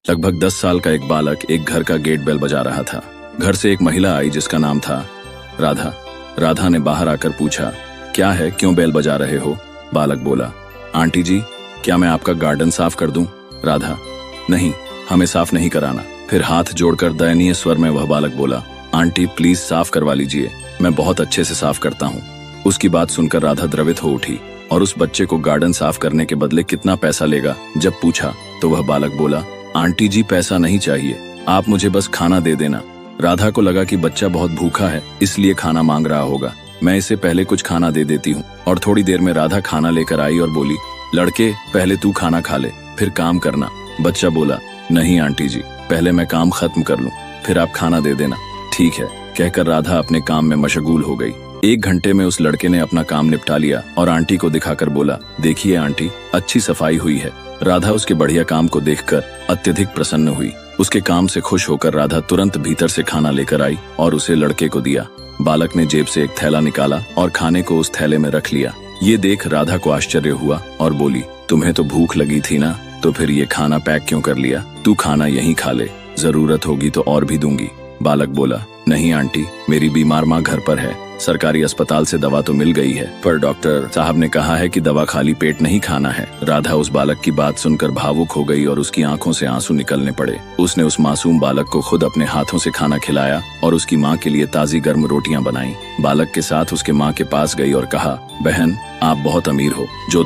लगभग 10 साल का एक बालक एक घर का गेट बेल बजा रहा था। घर से एक महिला आई जिसका नाम था राधा। राधा ने बाहर आकर पूछा, क्या है, क्यों बेल बजा रहे हो? बालक बोला, आंटी जी, क्या मैं आपका गार्डन साफ कर दूं? राधा, नहीं, हमें साफ नहीं कराना। फिर हाथ जोड़कर दयनीय स्वर में वह बालक बोला, आंटी प्लीज साफ करवा लीजिए, मैं बहुत अच्छे से साफ करता हूँ। उसकी बात सुनकर राधा द्रवित हो उठी और उस बच्चे को गार्डन साफ करने के बदले कितना पैसा लेगा जब पूछा तो वह बालक बोला, आंटी जी पैसा नहीं चाहिए, आप मुझे बस खाना दे देना। राधा को लगा कि बच्चा बहुत भूखा है इसलिए खाना मांग रहा होगा, मैं इसे पहले कुछ खाना दे देती हूँ। और थोड़ी देर में राधा खाना लेकर आई और बोली, लड़के पहले तू खाना खा ले फिर काम करना। बच्चा बोला, नहीं आंटी जी, पहले मैं काम खत्म कर लूँ फिर आप खाना दे देना। ठीक है, कहकर राधा अपने काम में मशगूल हो गई। 1 घंटे में उस लड़के ने अपना काम निपटा लिया और आंटी को दिखाकर बोला, देखिए आंटी, अच्छी सफाई हुई है। राधा उसके बढ़िया काम को देखकर अत्यधिक प्रसन्न हुई। उसके काम से खुश होकर राधा तुरंत भीतर से खाना लेकर आई और उसे लड़के को दिया। बालक ने जेब से एक थैला निकाला और खाने को उस थैले में रख लिया। ये देख राधा को आश्चर्य हुआ और बोली, तुम्हें तो भूख लगी थी ना, तो फिर ये खाना पैक क्यों कर लिया? तू खाना यहीं खा ले, जरूरत होगी तो और भी दूंगी। बालक बोला, नहीं आंटी, मेरी बीमार माँ घर पर है, सरकारी अस्पताल से दवा तो मिल गई है, पर डॉक्टर साहब ने कहा है कि दवा खाली पेट नहीं खाना है। राधा उस बालक की बात सुनकर भावुक हो गई और उसकी आंखों से आंसू निकलने पड़े। उसने उस मासूम बालक को खुद अपने हाथों से खाना खिलाया और उसकी माँ के लिए ताजी गर्म रोटियां बनाई। बालक के साथ उसके माँ के पास गई और कहा, बहन आप बहुत अमीर हो, जो